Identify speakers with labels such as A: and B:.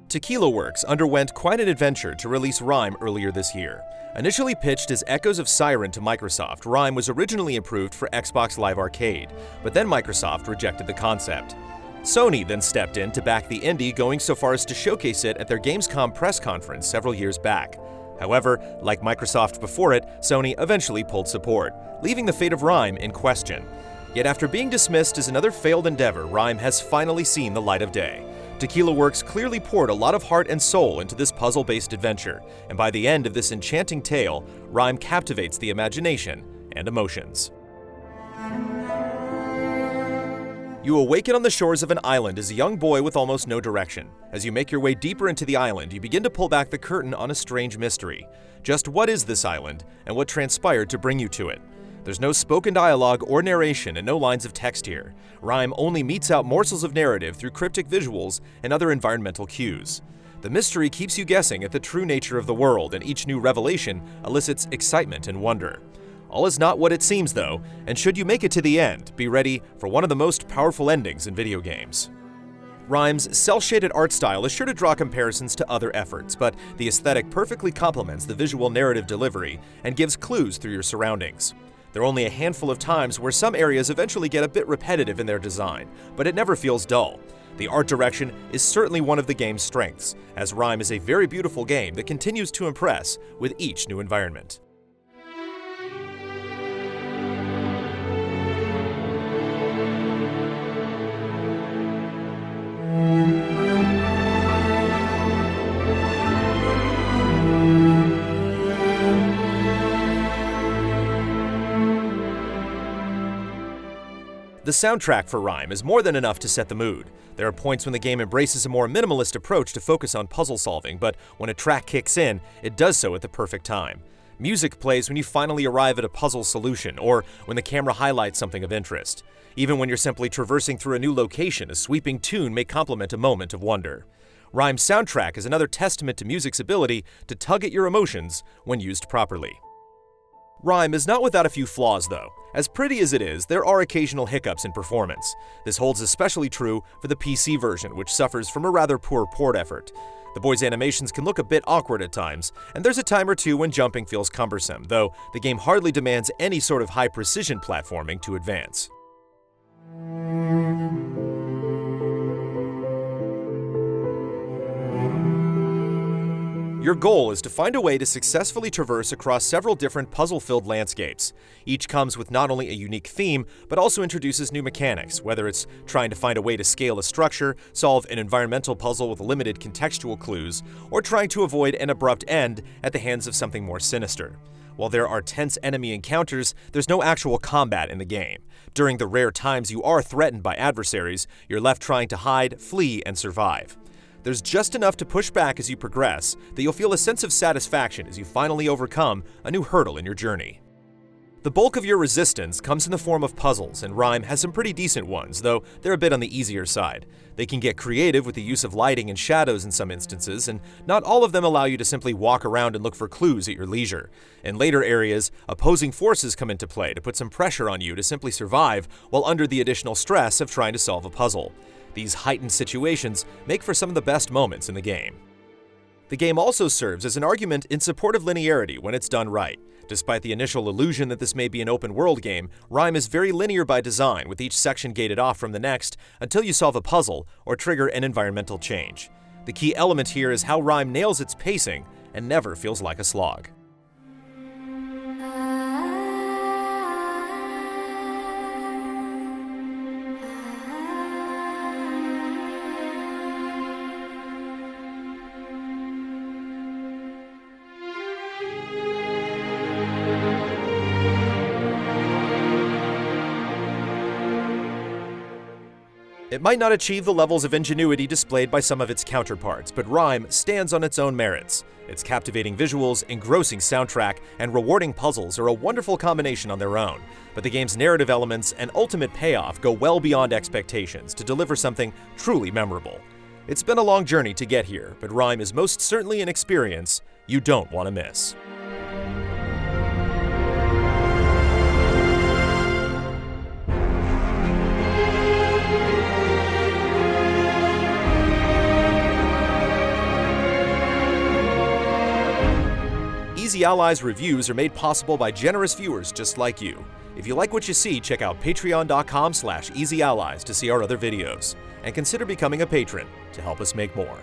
A: Tequila Works underwent quite an adventure to release Rime earlier this year. Initially pitched as Echoes of Siren to Microsoft, Rime was originally approved for Xbox Live Arcade, but then Microsoft rejected the concept. Sony then stepped in to back the indie, going so far as to showcase it at their Gamescom press conference several years back. However, like Microsoft before it, Sony eventually pulled support, leaving the fate of Rime in question. Yet after being dismissed as another failed endeavor, Rime has finally seen the light of day. Tequila Works clearly poured a lot of heart and soul into this puzzle-based adventure, and by the end of this enchanting tale, Rime captivates the imagination and emotions. You awaken on the shores of an island as a young boy with almost no direction. As you make your way deeper into the island, you begin to pull back the curtain on a strange mystery. Just what is this island, and what transpired to bring you to it? There's no spoken dialogue or narration and no lines of text here. Rime only meets out morsels of narrative through cryptic visuals and other environmental cues. The mystery keeps you guessing at the true nature of the world, and each new revelation elicits excitement and wonder. All is not what it seems, though, and should you make it to the end, be ready for one of the most powerful endings in video games. Rime's cel-shaded art style is sure to draw comparisons to other efforts, but the aesthetic perfectly complements the visual narrative delivery and gives clues through your surroundings. There are only a handful of times where some areas eventually get a bit repetitive in their design, but it never feels dull. The art direction is certainly one of the game's strengths, as Rime is a very beautiful game that continues to impress with each new environment. The soundtrack for Rime is more than enough to set the mood. There are points when the game embraces a more minimalist approach to focus on puzzle solving, but when a track kicks in, it does so at the perfect time. Music plays when you finally arrive at a puzzle solution, or when the camera highlights something of interest. Even when you're simply traversing through a new location, a sweeping tune may complement a moment of wonder. Rime's soundtrack is another testament to music's ability to tug at your emotions when used properly. Rime is not without a few flaws, though. As pretty as it is, there are occasional hiccups in performance. This holds especially true for the PC version, which suffers from a rather poor port effort. The boy's animations can look a bit awkward at times, and there's a time or two when jumping feels cumbersome, though the game hardly demands any sort of high-precision platforming to advance. Your goal is to find a way to successfully traverse across several different puzzle-filled landscapes. Each comes with not only a unique theme, but also introduces new mechanics, whether it's trying to find a way to scale a structure, solve an environmental puzzle with limited contextual clues, or trying to avoid an abrupt end at the hands of something more sinister. While there are tense enemy encounters, there's no actual combat in the game. During the rare times you are threatened by adversaries, you're left trying to hide, flee, and survive. There's just enough to push back as you progress that you'll feel a sense of satisfaction as you finally overcome a new hurdle in your journey. The bulk of your resistance comes in the form of puzzles, and Rime has some pretty decent ones, though they're a bit on the easier side. They can get creative with the use of lighting and shadows in some instances, and not all of them allow you to simply walk around and look for clues at your leisure. In later areas, opposing forces come into play to put some pressure on you to simply survive while under the additional stress of trying to solve a puzzle. These heightened situations make for some of the best moments in the game. The game also serves as an argument in support of linearity when it's done right. Despite the initial illusion that this may be an open-world game, Rime is very linear by design, with each section gated off from the next until you solve a puzzle or trigger an environmental change. The key element here is how Rime nails its pacing and never feels like a slog. It might not achieve the levels of ingenuity displayed by some of its counterparts, but Rime stands on its own merits. Its captivating visuals, engrossing soundtrack, and rewarding puzzles are a wonderful combination on their own, but the game's narrative elements and ultimate payoff go well beyond expectations to deliver something truly memorable. It's been a long journey to get here, but Rime is most certainly an experience you don't want to miss. Easy Allies reviews are made possible by generous viewers just like you. If you like what you see, check out patreon.com/easyallies to see our other videos. And consider becoming a patron to help us make more.